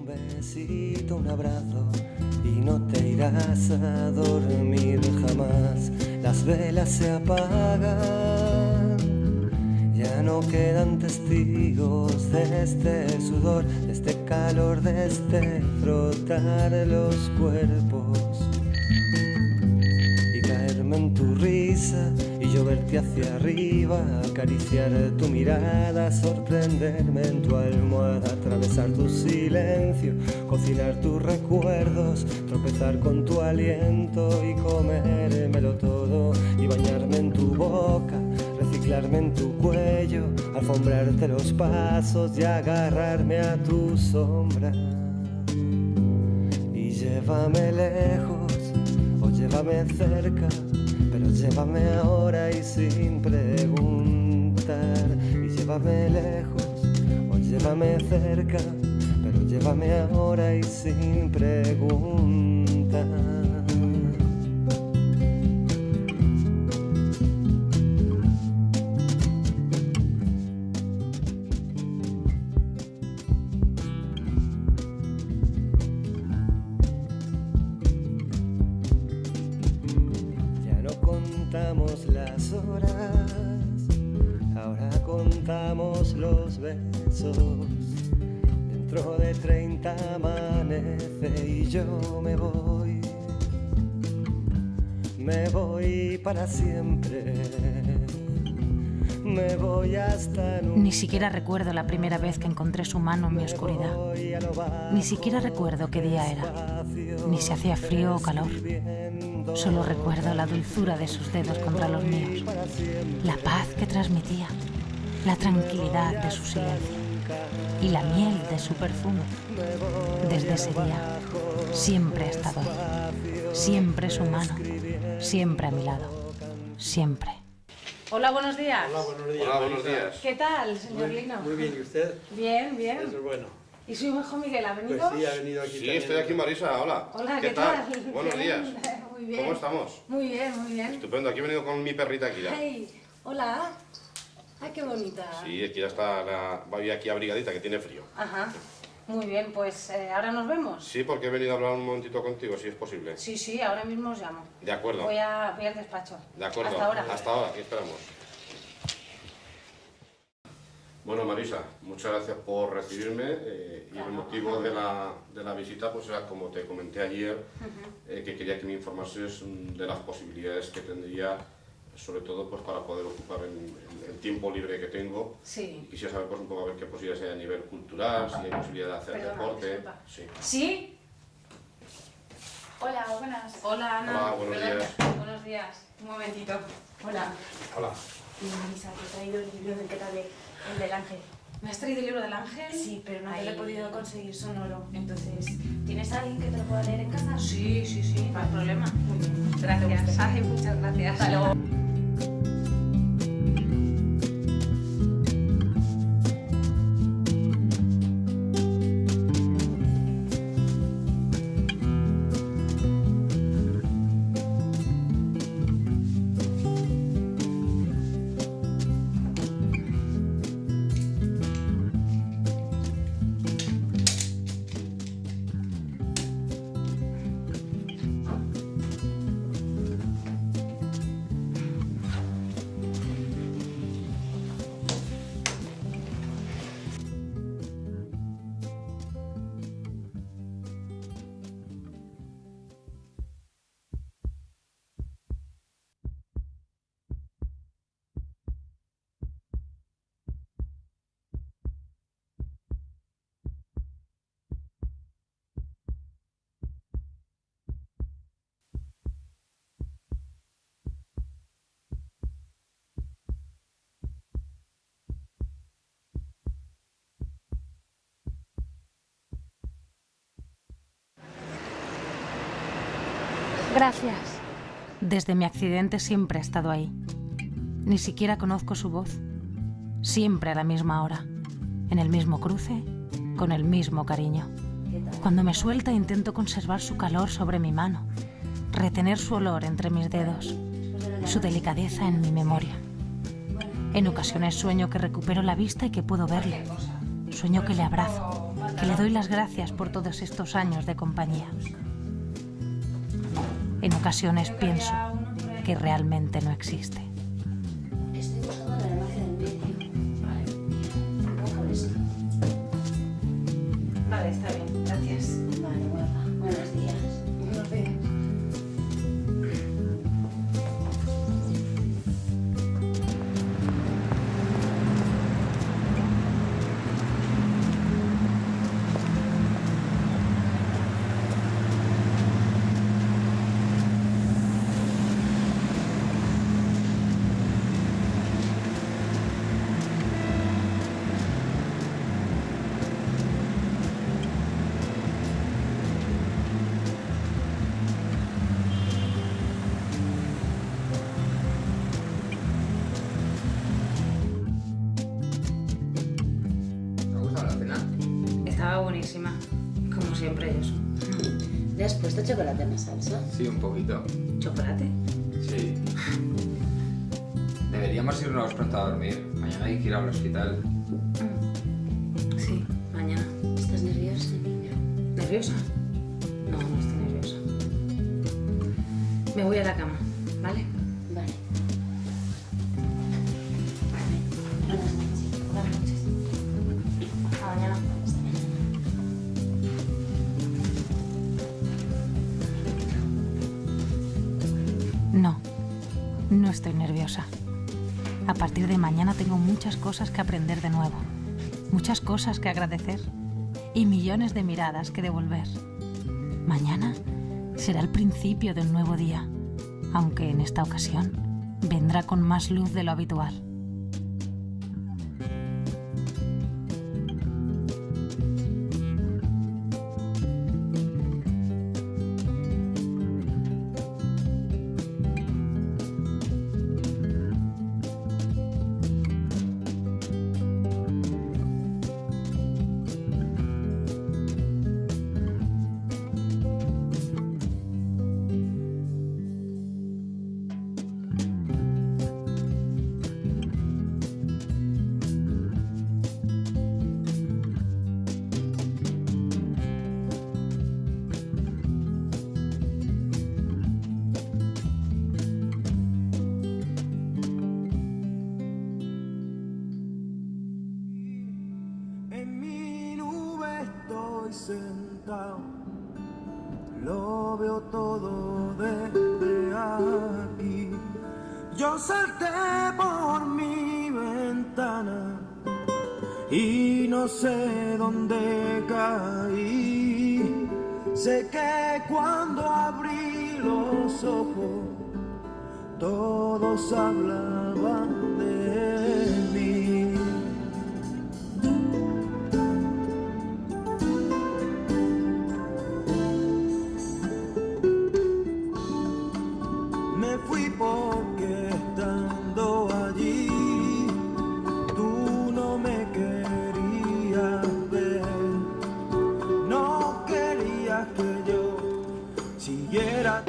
besito, un abrazo y no te irás a dormir jamás. Las velas se apagan, ya no quedan testigos de este sudor, de este calor, de este frotar los cuerpos y caerme en tu risa y yo verte hacia arriba, acariciar tu mirada, sorprenderme en tu almohada, atravesar tu silencio, cocinar tus recuerdos, tropezar con tu aliento y comérmelo todo y bañarme en tu boca, reciclarme en tu cuello, alfombrarte los pasos y agarrarme a tu sombra. Y llévame lejos o llévame cerca, pero llévame ahora y sin preguntar. Y llévame lejos o llévame cerca, pero llévame ahora y sin preguntar. Contamos las horas, ahora contamos los besos. Dentro de 30 amanece y yo me voy para siempre. Me voy hasta nunca. Ni siquiera recuerdo la primera vez que encontré su mano en mi oscuridad. Ni siquiera recuerdo qué día era, ni si hacía frío o calor. Solo recuerdo la dulzura de sus dedos contra los míos, la paz que transmitía, la tranquilidad de su silencio y la miel de su perfume. Desde ese día siempre ha estado ahí, siempre su mano, siempre a mi lado, siempre. Hola, buenos días. Hola, buenos días. Hola, buenos días. ¿Qué tal, señor Lino? Muy bien, ¿y usted? Bien, bien. Eso es bueno. ¿Y su hijo Miguel ha venido? Pues sí, ha venido aquí Sí, también. estoy aquí, Marisa, hola. Hola, ¿qué tal? Buenos Bien, días. Muy bien. ¿Cómo estamos? Muy bien, muy bien. Estupendo, aquí he venido con mi perrita Kira. Ay, hola. Ay, qué bonita. Sí, Kira está va aquí abrigadita, que tiene frío. Ajá. Muy bien, pues ahora nos vemos. Sí, porque he venido a hablar un momentito contigo, si es posible. Sí, ahora mismo os llamo. De acuerdo. Voy al despacho. De acuerdo. Hasta ahora. Hasta ahora, aquí esperamos. Bueno, Marisa, muchas gracias por recibirme y el motivo de la visita pues era, como te comenté ayer, que quería que me informases de las posibilidades que tendría, sobre todo pues para poder ocupar el tiempo libre que tengo. Sí. Y quisiera saber pues un poco a ver qué posibilidades hay a nivel cultural, si hay posibilidad de hacer deporte. Disculpa. Sí. ¿Sí? Hola, buenas. Hola, Ana. Hola, buenos días. Buenos días. Un momentito. Hola. Hola. Marisa, te he traído el libro del que te hablé, el del ángel. ¿Me has traído el libro del ángel? Sí, pero no te lo he Ay. podido conseguir sonoro. Entonces, ¿tienes a alguien que te lo pueda leer en casa? Sí, no hay problema. Muy bien. Gracias. Ay, muchas gracias. Hasta luego. Gracias. Desde mi accidente siempre ha estado ahí. Ni siquiera conozco su voz. Siempre a la misma hora, en el mismo cruce, con el mismo cariño. Cuando me suelta intento conservar su calor sobre mi mano, retener su olor entre mis dedos, su delicadeza en mi memoria. En ocasiones sueño que recupero la vista y que puedo verle. Sueño que le abrazo, que le doy las gracias por todos estos años de compañía. En ocasiones pienso que realmente no existe. Estoy buscando la imagen del medio. Vale. Un poco esto. Vale, está bien, gracias. Vale, guapa. Buenos días. Buenos días. ¿Te ha gustado la cena? Estaba buenísima, como siempre ellos. ¿Le has puesto chocolate en la salsa? Sí, un poquito. ¿Chocolate? Sí. Deberíamos irnos pronto a dormir. Mañana hay que ir al hospital. Sí, mañana. ¿Estás nerviosa, niña? ¿Nerviosa? No, no estoy nerviosa. Me voy a la cama, ¿vale? Vale. Buenas noches. Buenas noches. A mañana. Hasta mañana. No, no estoy nerviosa. A partir de mañana tengo muchas cosas que aprender de nuevo, muchas cosas que agradecer y millones de miradas que devolver. Mañana será el principio de un nuevo día, aunque en esta ocasión vendrá con más luz de lo habitual. En mi nube estoy sentado, lo veo todo desde aquí. Yo salté por mi ventana y no sé dónde caí. Sé que cuando abrí los ojos todos hablaban de mí. Me fui porque estando allí tú no me querías ver, no querías que yo siguiera.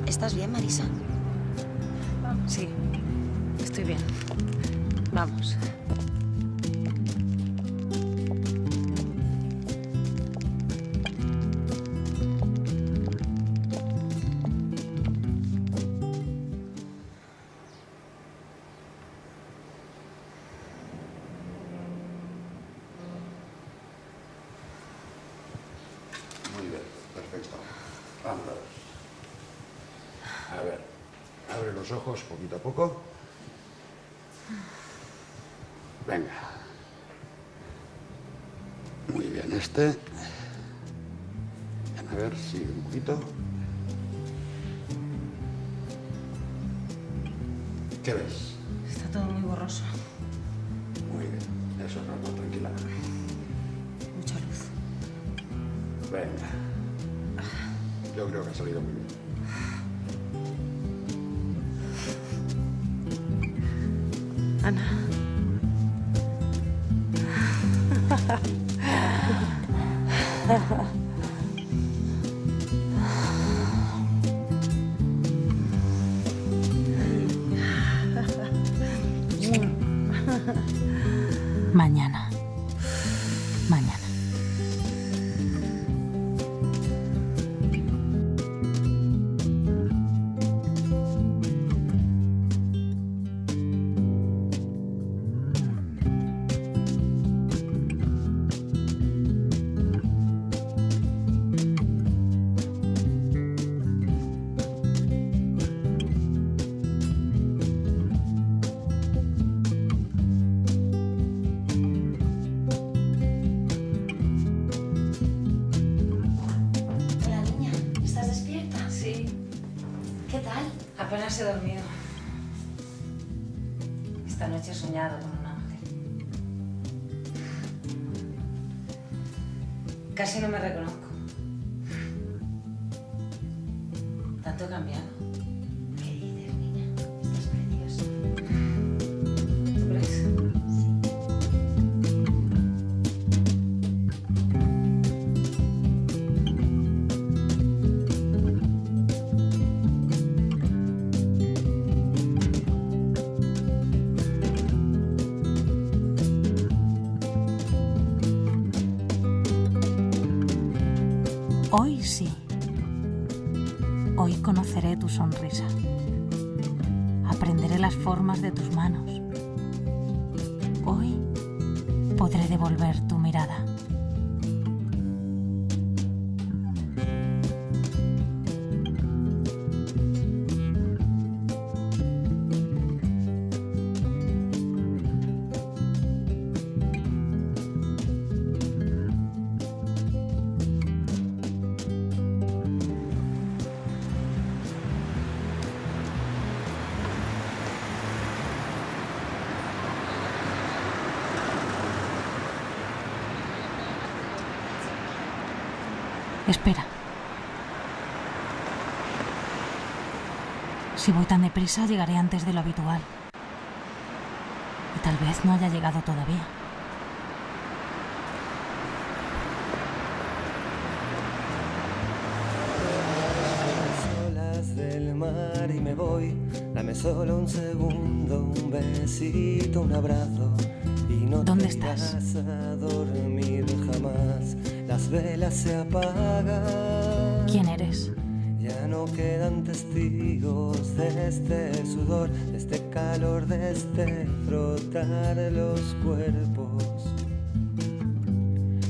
¿Estás bien, Marisa? Sí, estoy bien. Vamos. Muy bien, perfecto. Vamos a ver. A ver, abre los ojos poquito a poco. Venga. Muy bien, este. A ver, sigue un poquito. ¿Qué ves? Está todo muy borroso. Muy bien, eso es normal, tranquila. Mucha luz. Venga. Yo creo que ha salido muy bien. Ana. Mañana. Mañana. Hola, niña. ¿Estás despierta? Sí, ¿Qué tal? apenas he dormido. Esta noche he soñado con un ángel. Casi no me reconozco. Tanto he cambiado. ¿Qué dices, niña? Estás preciosa. ¿Tú crees? Hoy sí. Hoy conoceré tu sonrisa. Aprenderé las formas de tus manos. Hoy podré devolver tu mirada. Espera. Si voy tan deprisa, llegaré antes de lo habitual. Y tal vez no haya llegado todavía. Olas del mar y me voy. Dame solo un segundo, un besito, un abrazo. Y no ¿Dónde te estás? irás a dormir jamás. Las velas se apagan. ¿Quién eres? Ya no quedan testigos de este sudor, de este calor, de este frotar los cuerpos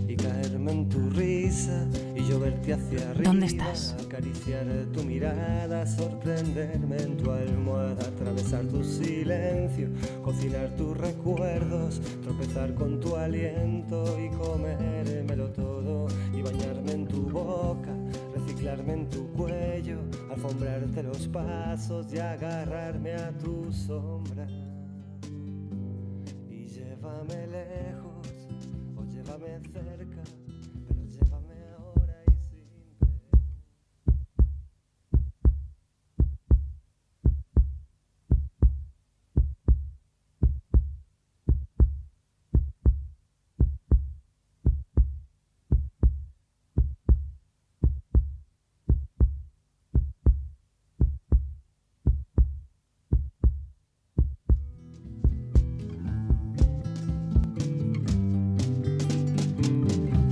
y caerme en tu risa y yo verte hacia arriba. ¿Dónde estás? Acariciar tu mirada, sorprenderme en tu almohada, atravesar tu silencio, cocinar tus recuerdos, tropezar con tu aliento y comérmelo todo y bañarme en tu boca, reciclarme en tu cuello, alfombrarte los pasos y agarrarme a tu sombra. Y llévame lejos o llévame cerca, pero llévame ahora y siempre.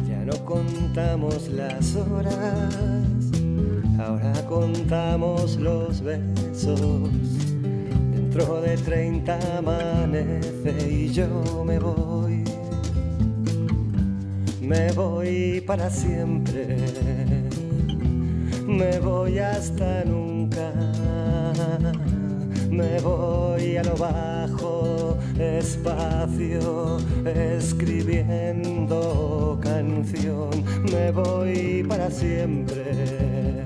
Ya no contamos las horas, ahora contamos los besos. Dentro de 30 amanece y yo me voy para siempre, me voy hasta nunca. Me voy a lo bajo, espacio, escribiendo canción. Me voy para siempre,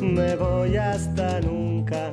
me voy hasta nunca.